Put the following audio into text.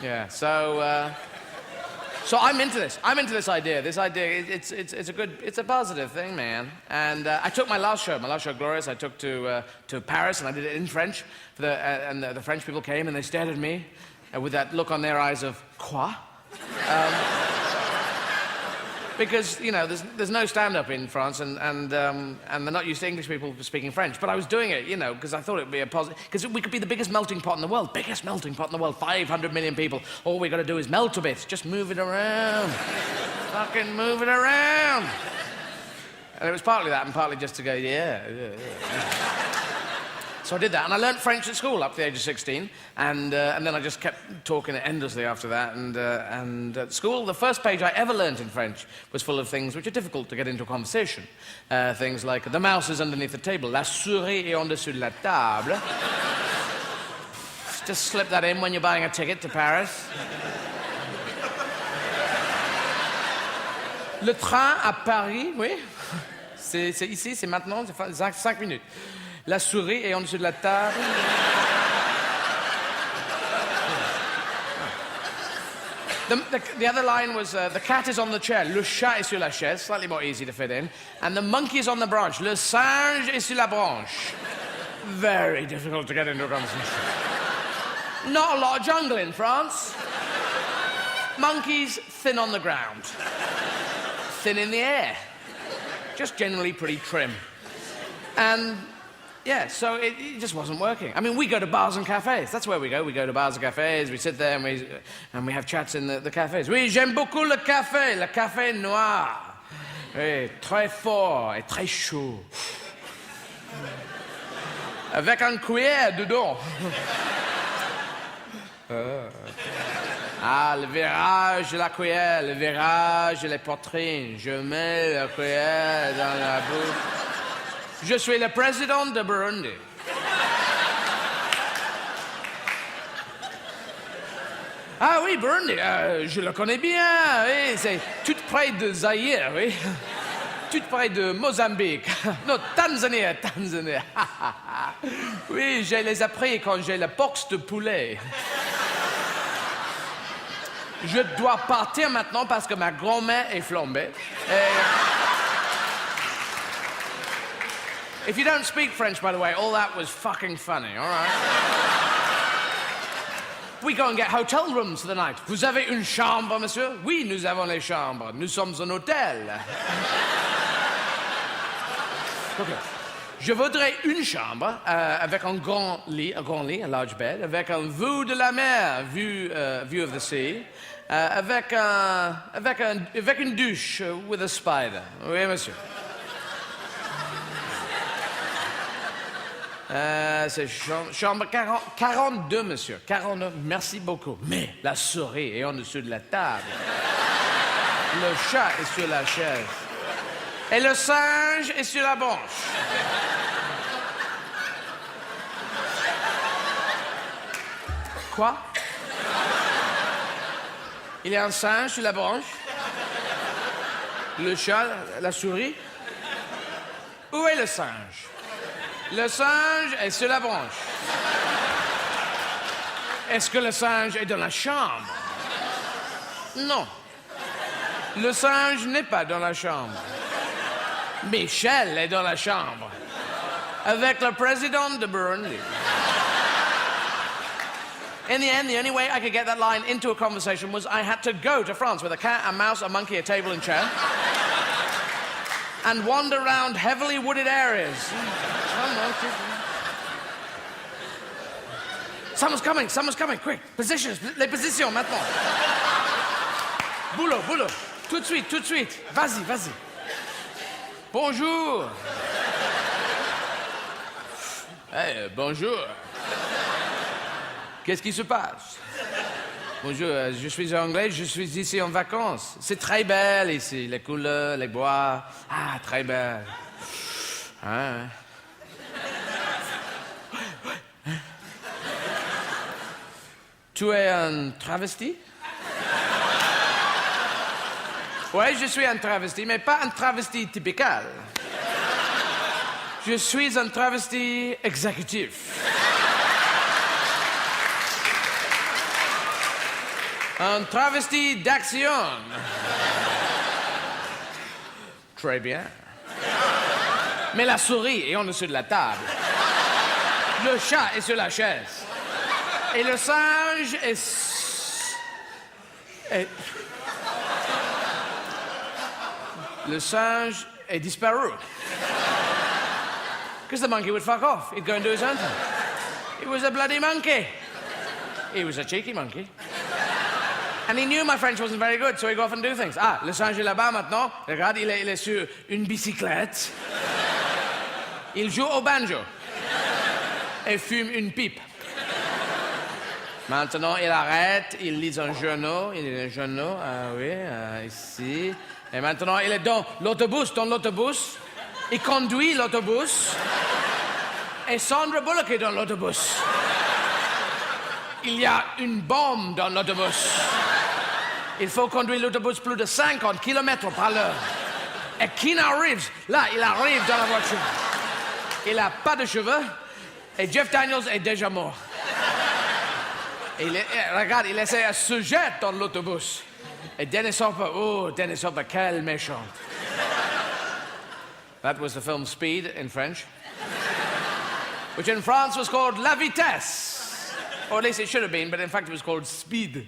Yeah, so I'm into this. I'm into this idea. This idea, it's a positive thing, man. And I took my last show, Glorious, I took to Paris, and I did it in French. And the French people came, and they stared at me with that look on their eyes of, quoi? Because, you know, there's no stand-up in France, and they're not used to English people speaking French. But I was doing it, you know, because I thought it would be a positive... Because we could be the biggest melting pot in the world. Biggest melting pot in the world. 500 million people. All we got to do is melt a bit. Just move it around. Fucking move it around. And it was partly that, and partly just to go, yeah. So I did that, and I learnt French at school up to the age of 16, and then I just kept talking endlessly after that, and at school, the first page I ever learnt in French was full of things which are difficult to get into a conversation. Things like, the mouse is underneath the table, la souris est en dessous de la table. Just slip that in when you're buying a ticket to Paris. Le train à Paris, oui. C'est ici, c'est maintenant, c'est 5 minutes. La souris est en dessous de la table. The other line was, the cat is on the chair, le chat est sur la chaise, slightly more easy to fit in, and the monkey is on the branch, le singe est sur la branche. Very difficult to get into a conversation. Not a lot of jungle in France. Monkeys, thin on the ground. Thin in the air. Just generally pretty trim. And... yeah, so it just wasn't working. I mean, we go to bars and cafes. That's where we go. We go to bars and cafes. We sit there and we have chats in the cafes. Oui, j'aime beaucoup le café noir. Oui, très fort et très chaud. Avec un cuillère dedans. Ah, le virage de la cuillère, le virage de la poitrine. Je mets la cuillère dans la bouche. Je suis le président de Burundi. Ah oui, Burundi, je le connais bien, oui, c'est tout près de Zaïre, oui. Tout près de Mozambique. Non, Tanzanie. Oui, je les appris quand j'ai la boxe de poulet. Je dois partir maintenant parce que ma grand-mère est flambée. If you don't speak French, by the way, all that was fucking funny, all right? We go and get hotel rooms for the night. Vous avez une chambre, monsieur? Oui, nous avons les chambres. Nous sommes un hôtel. Okay. Je voudrais une chambre avec un grand lit, a large bed, avec un vue de la mer, view of the sea, avec une douche with a spider. Oui, monsieur. C'est chambre 42, monsieur. 49, merci beaucoup. Mais la souris est en dessous de la table. Le chat est sur la chaise. Et le singe est sur la branche. Quoi? Il y a un singe sur la branche? Le chat, la souris? Où est le singe? Le singe est sur la branche. Est-ce que le singe est dans la chambre? Non. Le singe n'est pas dans la chambre. Michel est dans la chambre. Avec le président de Burundi. In the end, the only way I could get that line into a conversation was I had to go to France with a cat, a mouse, a monkey, a table and chair, and wander around heavily wooded areas. Someone's coming, quick. Positions, les positions, maintenant. Boulot. Tout de suite. Vas-y. Bonjour. Hey, bonjour. Qu'est-ce qui se passe? Bonjour, je suis anglais, je suis ici en vacances. C'est très belle ici, les couleurs, les bois. Ah, très belle. Hein? Tu es un travesti? Oui, je suis un travesti, mais pas un travesti typical. Je suis un travesti exécutif. Un travesti d'action. Très bien. Mais la souris est en dessous de la table. Le chat est sur la chaise. Et le singe est... Le singe est disparu. Because the monkey would fuck off. He'd go and do his own thing. He was a bloody monkey. He was a cheeky monkey. And he knew my French wasn't very good, so he'd go off and do things. Ah, le singe est là-bas maintenant. Regarde, il est sur une bicyclette. Il joue au banjo. Et fume une pipe. Maintenant, il arrête, il lit un journal. Il lit un journal, ah oui, ici. Et maintenant, il est dans l'autobus. Il conduit l'autobus. Et Sandra Bullock est dans l'autobus. Il y a une bombe dans l'autobus. Il faut conduire l'autobus plus de 50 km par l'heure. Et Keanu Reeves, là, il arrive dans la voiture. Il n'a pas de cheveux. Et Jeff Daniels est déjà mort. Et regarde, il essaie de se jeter dans l'autobus. Et Dennis Hopper, quel méchant. That was the film Speed in French, which in France was called La Vitesse. Or at least it should have been, but in fact it was called Speed.